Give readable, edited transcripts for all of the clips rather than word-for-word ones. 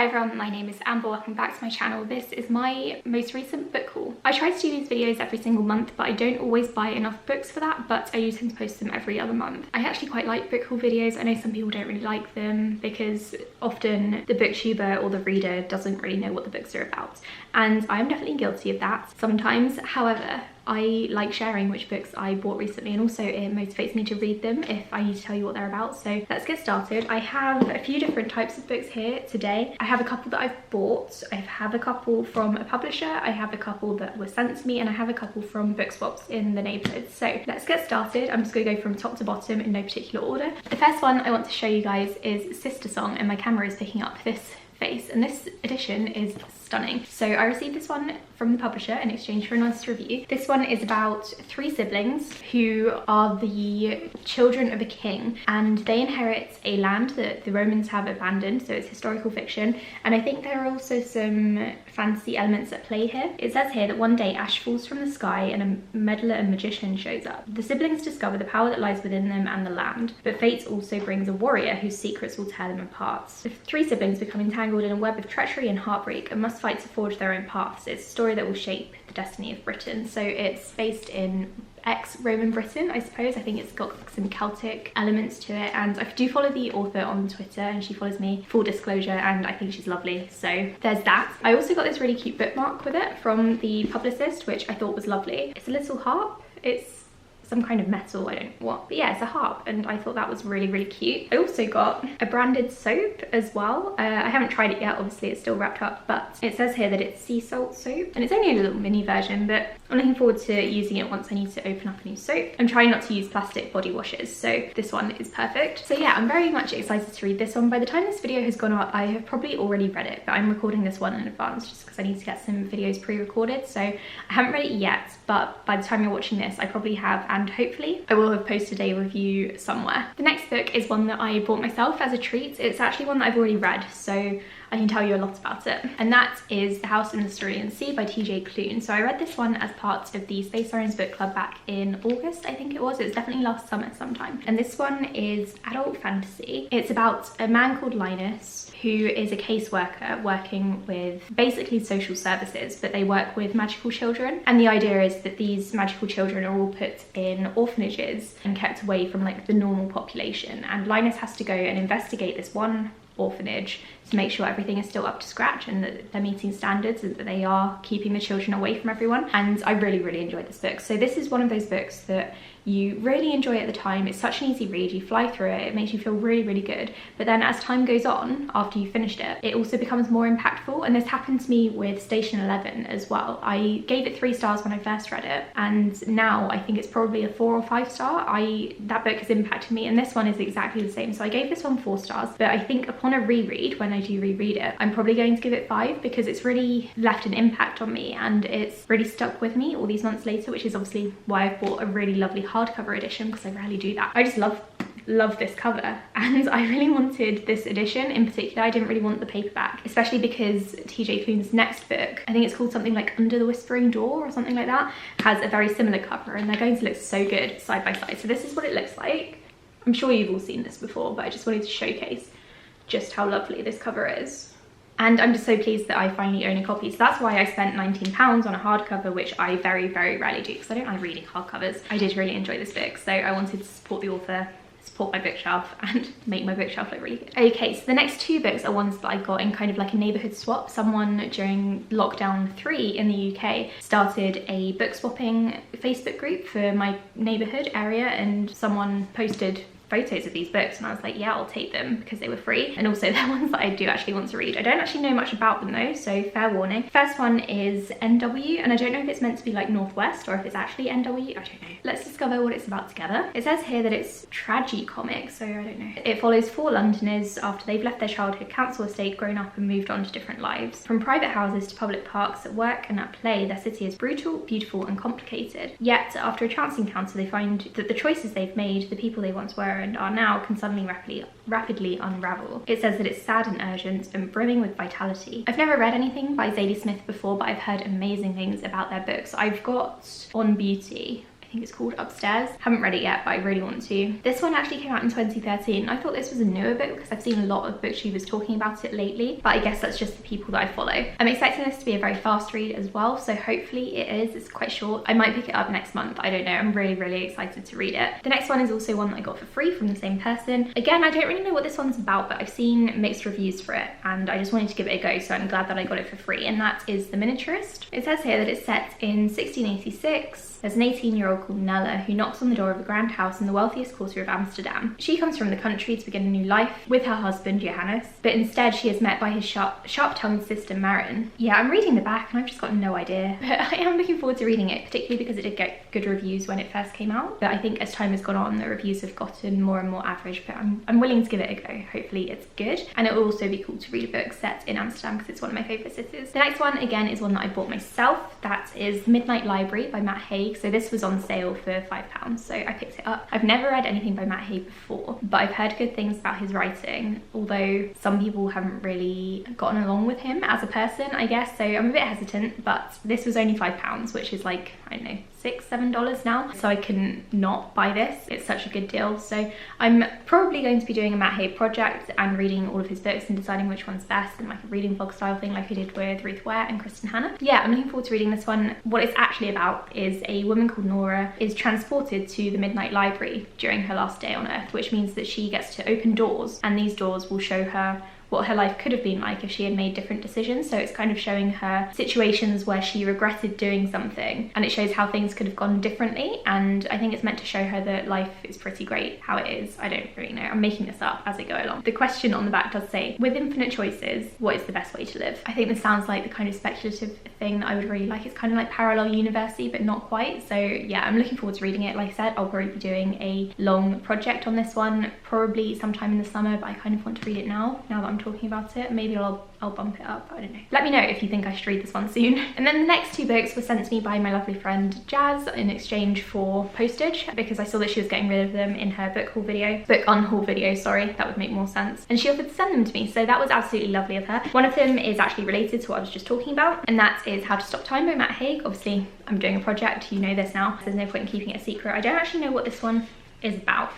everyone, my name is Amber, welcome back to my channel. This is my most recent book haul. I try to do these videos every single month, but I don't always buy enough books for that, but I do tend to post them every other month. I actually quite like book haul videos. I know some people don't really like them because often the booktuber or the reader doesn't really know what the books are about, and I am definitely guilty of that sometimes. However, I like sharing which books I bought recently, and also it motivates me to read them if I need to tell you what they're about. So let's get started. I have a few different types of books here today. I have a couple that I've bought, I have a couple from a publisher, I have a couple that were sent to me, and I have a couple from book swaps in the neighbourhood. So let's get started. I'm just going to go from top to bottom in no particular order. The first one I want to show you guys is Sistersong, and my camera is picking up this face, and this edition is stunning. So I received this one from the publisher in exchange for a nice review. This one is about three siblings who are the children of a king, and they inherit a land that the Romans have abandoned, so it's historical fiction, and I think there are also some fantasy elements at play here. It says here that one day ash falls from the sky and a meddler and magician shows up. The siblings discover the power that lies within them and the land, but fate also brings a warrior whose secrets will tear them apart. The three siblings become entangled in a web of treachery and heartbreak and must fight to forge their own paths. It's a story that will shape the destiny of Britain. So it's based in ex-Roman Britain, I suppose. I think it's got some Celtic elements to it, and I do follow the author on Twitter and she follows me, full disclosure, and I think she's lovely. So there's that. I also got this really cute bookmark with it from the publicist, which I thought was lovely. It's a little harp. It's some kind of metal, I don't know what, but yeah, it's a harp, and I thought that was really, really cute. I also got a branded soap as well. I haven't tried it yet, obviously it's still wrapped up, but it says here that it's sea salt soap, and it's only a little mini version, but I'm looking forward to using it once I need to open up a new soap. I'm trying not to use plastic body washes, so this one is perfect. So yeah, I'm very much excited to read this one. By the time this video has gone up, I have probably already read it, but I'm recording this one in advance just because I need to get some videos pre-recorded, so I haven't read it yet, but by the time you're watching this, I probably have, and hopefully I will have posted a review somewhere. The next book is one that I bought myself as a treat. It's actually one that I've already read, so I can tell you a lot about it, and that is The House in the Cerulean Sea by TJ Klune. So I read this one as part of the Space Sirens book club back in August, I think it was. It was definitely last summer sometime, and this one is adult fantasy. It's about a man called Linus who is a caseworker working with basically social services, but they work with magical children, and the idea is that these magical children are all put in orphanages and kept away from like the normal population, and Linus has to go and investigate this one orphanage to make sure everything is still up to scratch and that they're meeting standards and that they are keeping the children away from everyone. And I really, really enjoyed this book. So this is one of those books that you really enjoy at the time. It's such an easy read, you fly through it, it makes you feel really, really good. But then as time goes on, after you finished it, it also becomes more impactful. And this happened to me with Station 11 as well. I gave it 3 stars when I first read it, and now I think it's probably a 4 or 5 star. That book has impacted me, and this one is exactly the same. So I gave this one 4 stars, but I think upon a reread, when I do reread it, I'm probably going to give it 5 because it's really left an impact on me and it's really stuck with me all these months later, which is obviously why I've bought a really lovely hardcover edition, because I rarely do that. I just love this cover, and I really wanted this edition in particular. I didn't really want the paperback, especially because TJ Klune's next book, I think it's called something like Under the Whispering Door or something like that, has a very similar cover, and they're going to look so good side by side. So this is what it looks like. I'm sure you've all seen this before, but I just wanted to showcase just how lovely this cover is. And I'm just so pleased that I finally own a copy. So that's why I spent £19 on a hardcover, which I very, very rarely do because I don't like reading hardcovers. I did really enjoy this book, so I wanted to support the author, support my bookshelf, and make my bookshelf look really good. Okay, so the next 2 books are ones that I got in kind of like a neighbourhood swap. Someone during lockdown 3 in the UK started a book swapping Facebook group for my neighbourhood area, and someone posted photos of these books, and I was like, yeah, I'll take them because they were free, and also they're ones that I do actually want to read. I don't actually know much about them though, so fair warning. First one is NW, and I don't know if it's meant to be like Northwest or if it's actually NW, I don't know. Let's discover what it's about together. It says here that it's tragi-comic, so I don't know. It follows 4 Londoners after they've left their childhood council estate, grown up and moved on to different lives. From private houses to public parks, at work and at play, their city is brutal, beautiful and complicated. Yet after a chance encounter, they find that the choices they've made, the people they once were and are now, can suddenly rapidly unravel. It says that it's sad and urgent and brimming with vitality. I've never read anything by Zadie Smith before, but I've heard amazing things about their books. I've got On Beauty, I I think it's called Upstairs. Haven't read it yet, but I really want to. This one actually came out in 2013. I thought this was a newer book because I've seen a lot of booktubers talking about it lately, but I guess that's just the people that I follow. I'm expecting this to be a very fast read as well, so hopefully it is. It's quite short. I might pick it up next month. I don't know. I'm really excited to read it. The next one is also one that I got for free from the same person. Again, I don't really know what this one's about, but I've seen mixed reviews for it and I just wanted to give it a go, so I'm glad that I got it for free, and that is The Miniaturist. It says here that it's set in 1686. There's an 18-year-old called Nella who knocks on the door of a grand house in the wealthiest quarter of Amsterdam. She comes from the country to begin a new life with her husband Johannes, but instead she is met by his sharp-tongued sister Marin. Yeah, I'm reading the back and I've just got no idea, but I am looking forward to reading it, particularly because it did get good reviews when it first came out. But I think as time has gone on, the reviews have gotten more and more average, but I'm willing to give it a go. Hopefully it's good, and it will also be cool to read a book set in Amsterdam because it's one of my favourite cities. The next one, again, is one that I bought myself. That is Midnight Library by Matt Haig. So this was on sale for £5, so I picked it up. I've never read anything by Matt Haig before, but I've heard good things about his writing, although some people haven't really gotten along with him as a person, I guess, so I'm a bit hesitant. But this was only £5, which is like, I don't know, $6–7 now, so I can not buy this. It's such a good deal. So I'm probably going to be doing a Matt Haig project and reading all of his books and deciding which one's best, and like a reading vlog style thing like I did with Ruth Ware and Kristen Hanna. Yeah, I'm looking forward to reading this one. What it's actually about is a woman called Nora is transported to the Midnight Library during her last day on Earth, which means that she gets to open doors, and these doors will show her what her life could have been like if she had made different decisions. So it's kind of showing her situations where she regretted doing something, and it shows how things could have gone differently, and I think it's meant to show her that life is pretty great how it is. I don't really know, I'm making this up as I go along. The question on the back does say, with infinite choices, what is the best way to live? I think this sounds like the kind of speculative thing that I would really like. It's kind of like parallel university, but not quite. So yeah, I'm looking forward to reading it. Like I said, I'll probably be doing a long project on this one, probably sometime in the summer, but I kind of want to read it now that I'm talking about it. Maybe I'll bump it up, I don't know. Let me know if you think I should read this one soon. And then the next two books were sent to me by my lovely friend Jazz in exchange for postage, because I saw that she was getting rid of them in her book unhaul video, sorry, that would make more sense. And she offered to send them to me, so that was absolutely lovely of her. One of them is actually related to what I was just talking about, and that is How to Stop Time by Matt Haig. Obviously, I'm doing a project, you know this now, so there's no point in keeping it a secret. I don't actually know what this one is about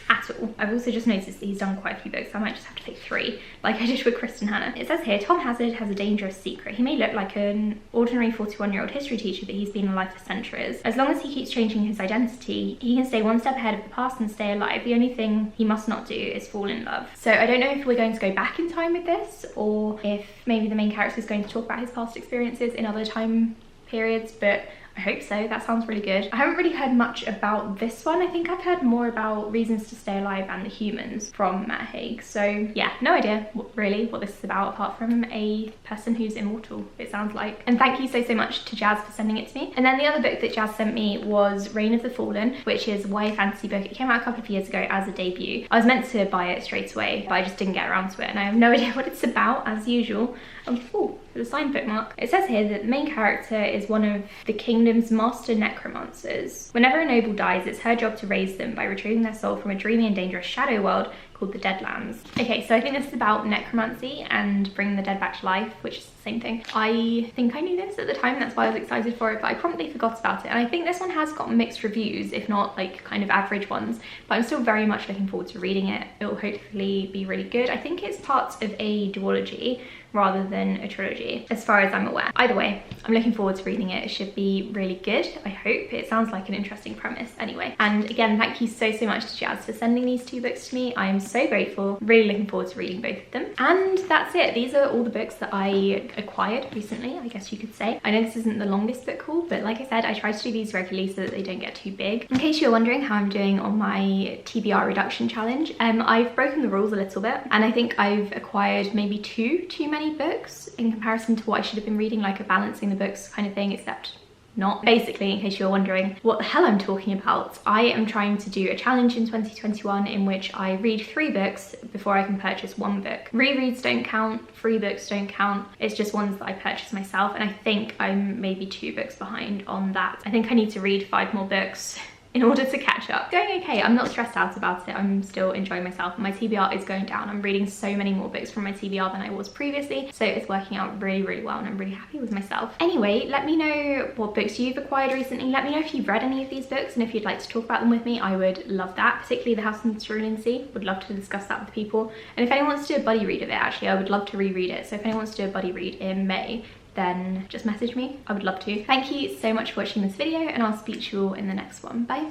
at all. I've also just noticed that he's done quite a few books, so I might just have to pick 3, like I did with Kristen Hanna. It says here, Tom Hazard has a dangerous secret. He may look like an ordinary 41-year-old history teacher, but he's been alive for centuries. As long as he keeps changing his identity, he can stay one step ahead of the past and stay alive. The only thing he must not do is fall in love. So I don't know if we're going to go back in time with this, or if maybe the main character is going to talk about his past experiences in other time periods, but I hope so. That sounds really good. I haven't really heard much about this one. I think I've heard more about Reasons to Stay Alive and The Humans from Matt Haig. So yeah, no idea really what this is about, apart from a person who's immortal, it sounds like. And thank you so much to Jazz for sending it to me. And then the other book that Jazz sent me was Reign of the Fallen, which is a YA fantasy book. It came out a couple of years ago as a debut. I was meant to buy it straight away, but I just didn't get around to it, and I have no idea what it's about, as usual. Oh, there's a signed bookmark. It says here that the main character is one of the kingdom's master necromancers. Whenever a noble dies, it's her job to raise them by retrieving their soul from a dreamy and dangerous shadow world called the Deadlands. Okay, so I think this is about necromancy and bringing the dead back to life, which is the same thing. I think I knew this at the time, that's why I was excited for it, but I promptly forgot about it. And I think this one has got mixed reviews, if not like kind of average ones, but I'm still very much looking forward to reading it. It will hopefully be really good. I think it's part of a duology rather than a trilogy, as far as I'm aware. Either way, I'm looking forward to reading it. It should be really good, I hope. It sounds like an interesting premise anyway. And again, thank you so much to Jazz for sending these 2 books to me. I am so grateful, really looking forward to reading both of them. And that's it. These are all the books that I acquired recently, I guess you could say. I know this isn't the longest book haul, but like I said, I try to do these regularly so that they don't get too big. In case you're wondering how I'm doing on my TBR reduction challenge, I've broken the rules a little bit, and I think I've acquired maybe too many books in comparison to what I should have been reading, like a balancing the books kind of thing, except not. Basically, in case you're wondering what the hell I'm talking about, I am trying to do a challenge in 2021 in which I read 3 books before I can purchase 1 book. Rereads don't count, free books don't count, it's just ones that I purchase myself, and I think I'm maybe 2 books behind on that. I think I need to read 5 more books in order to catch up. Going okay, I'm not stressed out about it. I'm still enjoying myself. My TBR is going down. I'm reading so many more books from my TBR than I was previously, so it's working out really, really well and I'm really happy with myself. Anyway, let me know what books you've acquired recently. Let me know if you've read any of these books and if you'd like to talk about them with me. I would love that, particularly The House in the Cerulean Sea. Would love to discuss that with people. And if anyone wants to do a buddy read of it, actually, I would love to reread it. So if anyone wants to do a buddy read in May, then just message me. I would love to. Thank you so much for watching this video and I'll speak to you all in the next one. Bye.